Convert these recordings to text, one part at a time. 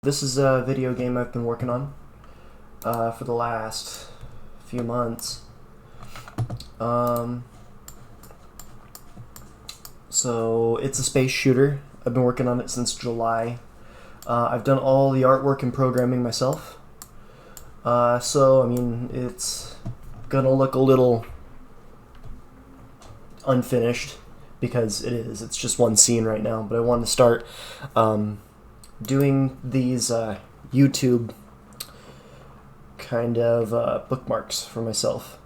This is a video game I've been working on for the last few months. So it's a space shooter. I've been working on it since July. I've done all the artwork and programming myself. So, I mean, it's gonna look a little unfinished because it is. It's just one scene right now, but I want to start doing these YouTube kind of bookmarks for myself,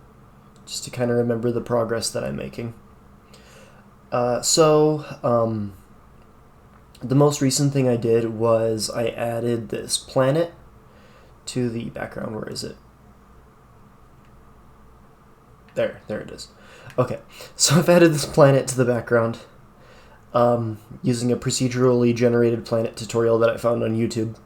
just to kind of remember the progress that I'm making. The most recent thing I did was I added this planet to the background. Where is it? There it is. Okay, so I've added this planet to the background using a procedurally generated planet tutorial that I found on YouTube.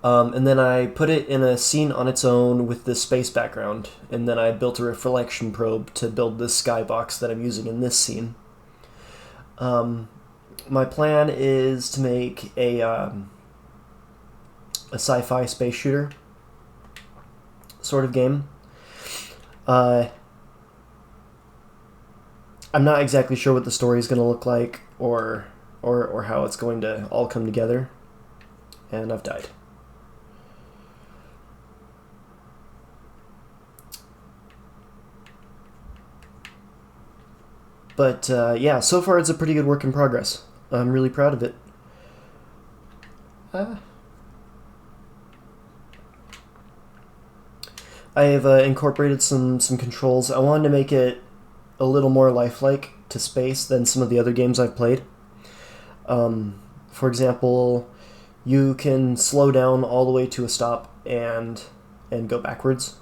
And then I put it in a scene on its own with this space background, and then I built a reflection probe to build this skybox that I'm using in this scene. My plan is to make a sci-fi space shooter sort of game. I'm not exactly sure what the story is going to look like or how it's going to all come together. And I've died. But yeah, so far it's a pretty good work in progress. I'm really proud of it. I have incorporated some controls. I wanted to make it a little more lifelike to space than some of the other games I've played. For example, you can slow down all the way to a stop and go backwards.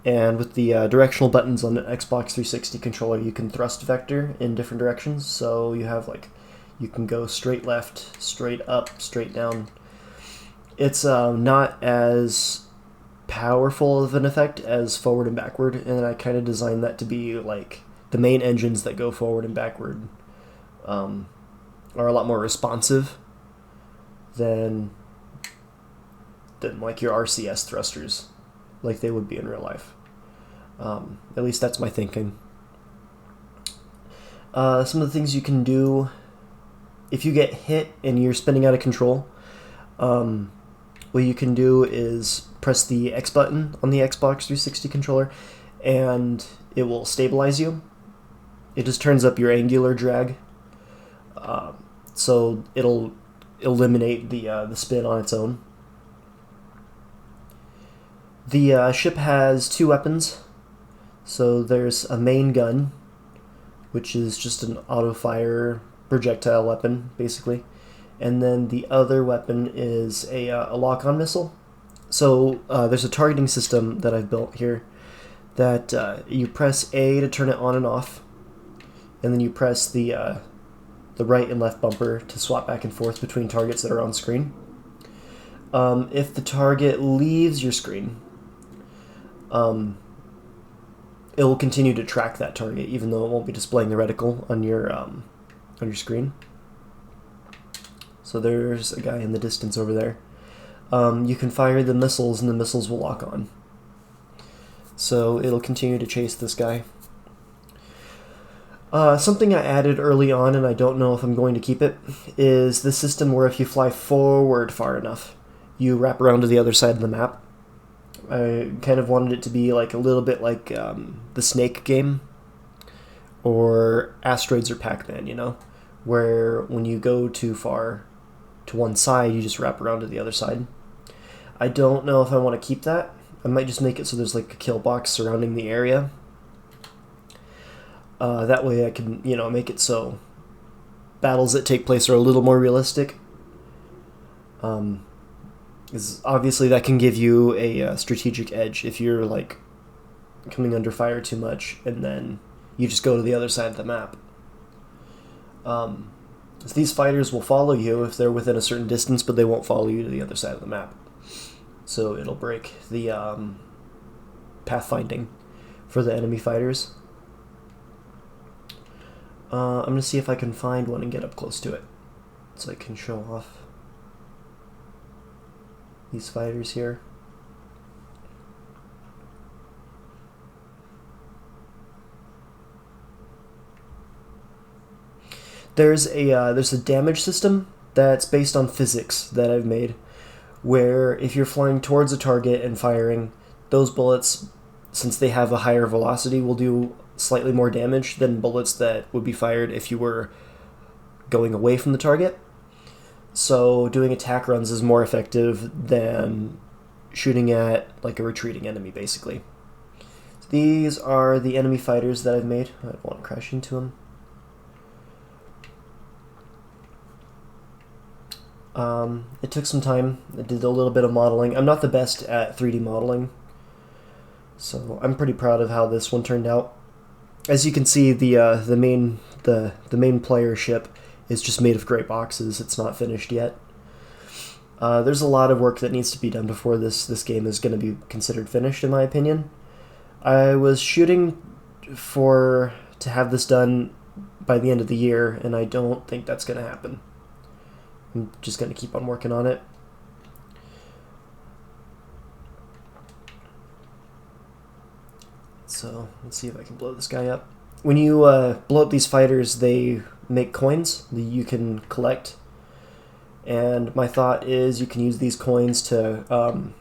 And with the directional buttons on the Xbox 360 controller, you can thrust vector in different directions. So you have you can go straight left, straight up, straight down. It's not as powerful of an effect as forward and backward, and I kind of designed that to be like the main engines that go forward and backward are a lot more responsive than like your RCS thrusters, like they would be in real life. At least that's my thinking. Some of the things you can do if you get hit and you're spinning out of control, what you can do is press the X button on the Xbox 360 controller and it will stabilize you. It just turns up your angular drag, so it'll eliminate the spin on its own. The ship has two weapons. So there's a main gun, which is just an auto-fire projectile weapon, basically. And then the other weapon is a lock-on missile. So there's a targeting system that I've built here that you press A to turn it on and off, and then you press the right and left bumper to swap back and forth between targets that are on screen. If the target leaves your screen, it will continue to track that target, even though it won't be displaying the reticle on your screen. So there's a guy in the distance over there. You can fire the missiles, and the missiles will lock on. So it'll continue to chase this guy. Something I added early on, and I don't know if I'm going to keep it, is the system where if you fly forward far enough, you wrap around to the other side of the map. I kind of wanted it to be like a little bit like the Snake game or Asteroids or Pac-Man, where when you go too far to one side, you just wrap around to the other side. I don't know if I want to keep that. I might just make it so there's like a kill box surrounding the area. That way I can, make it so battles that take place are a little more realistic. Because obviously that can give you a strategic edge if you're like coming under fire too much and then you just go to the other side of the map. So these fighters will follow you if they're within a certain distance, but they won't follow you to the other side of the map. So it'll break the pathfinding for the enemy fighters. I'm going to see if I can find one and get up close to it so I can show off. these fighters here. There's a damage system that's based on physics that I've made, where if you're flying towards a target and firing, those bullets, since they have a higher velocity, will do slightly more damage than bullets that would be fired if you were going away from the target. So doing attack runs is more effective than shooting at like a retreating enemy, basically. So these are the enemy fighters that I've made. I don't want to crash into them. It took some time. I did a little bit of modeling. I'm not the best at 3D modeling, so I'm pretty proud of how this one turned out. As you can see, the main player ship is just made of gray boxes. It's not finished yet. There's a lot of work that needs to be done before this game is going to be considered finished, in my opinion. I was shooting to have this done by the end of the year, and I don't think that's going to happen. I'm just going to keep on working on it. So let's see if I can blow this guy up. When you blow up these fighters, they make coins that you can collect. And my thought is you can use these coins to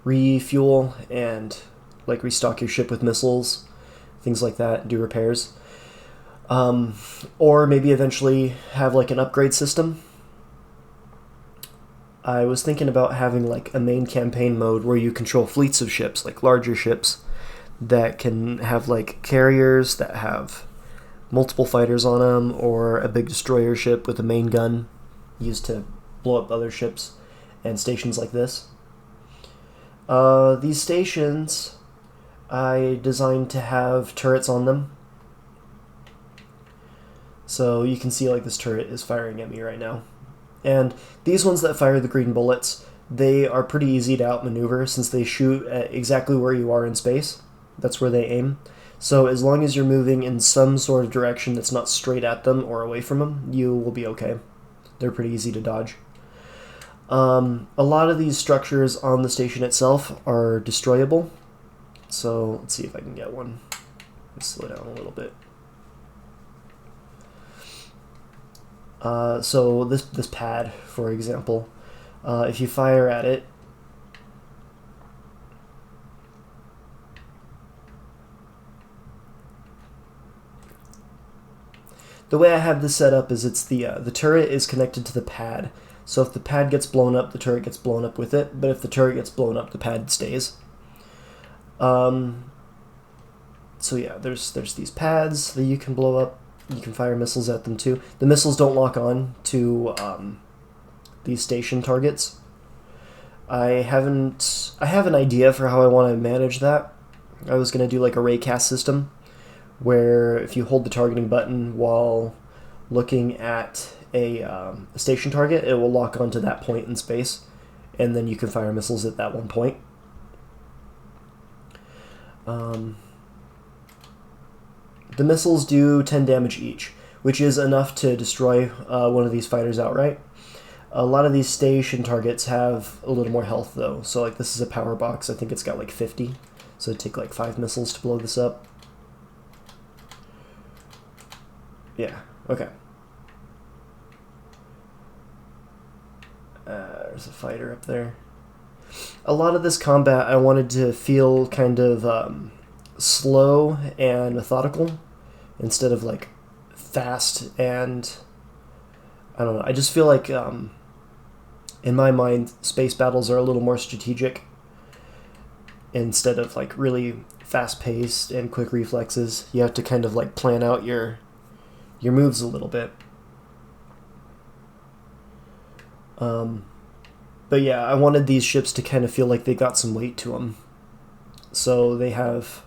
refuel and like restock your ship with missiles, things like that, do repairs. Or maybe eventually have like an upgrade system. I was thinking about having like a main campaign mode where you control fleets of ships, like larger ships, that can have like carriers that have multiple fighters on them, or a big destroyer ship with a main gun used to blow up other ships, and stations like this. These stations I designed to have turrets on them. So you can see like this turret is firing at me right now. And these ones that fire the green bullets, they are pretty easy to outmaneuver since they shoot at exactly where you are in space. That's where they aim. So as long as you're moving in some sort of direction that's not straight at them or away from them, you will be okay. They're pretty easy to dodge. A lot of these structures on the station itself are destroyable. So let's see if I can get one. Let's slow down a little bit. So this pad, for example, if you fire at it, the way I have this set up is it's the turret is connected to the pad. So if the pad gets blown up, the turret gets blown up with it. But if the turret gets blown up, the pad stays. So yeah, there's these pads that you can blow up. You can fire missiles at them too. The missiles don't lock on to these station targets. I have an idea for how I want to manage that. I was going to do like a raycast system, where if you hold the targeting button while looking at a station target, it will lock onto that point in space, and then you can fire missiles at that one point. The missiles do 10 damage each, which is enough to destroy one of these fighters outright. A lot of these station targets have a little more health though, so like this is a power box. I think it's got like 50, so it'd take like 5 missiles to blow this up. Yeah, okay. There's a fighter up there. A lot of this combat I wanted to feel kind of slow and methodical instead of like fast, and I don't know, I just feel like in my mind space battles are a little more strategic instead of like really fast paced and quick reflexes. You have to kind of like plan out your moves a little bit. But yeah, I wanted these ships to kind of feel like they got some weight to them. So they have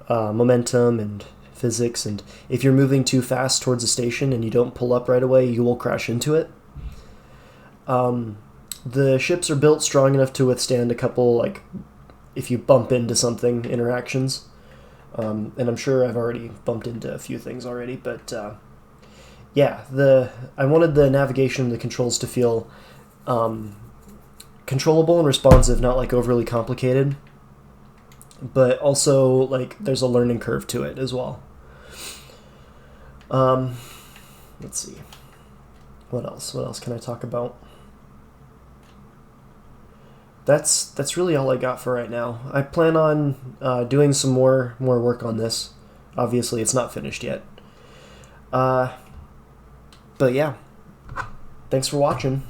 momentum and physics, and if you're moving too fast towards a station and you don't pull up right away, you will crash into it. The ships are built strong enough to withstand a couple, like, if you bump into something, interactions. And I'm sure I've already bumped into a few things already, but yeah, I wanted the navigation and the controls to feel controllable and responsive, not like overly complicated, but also like there's a learning curve to it as well. Let's see. What else? What else can I talk about? That's really all I got for right now. I plan on doing some more work on this. Obviously, it's not finished yet. But yeah, thanks for watching.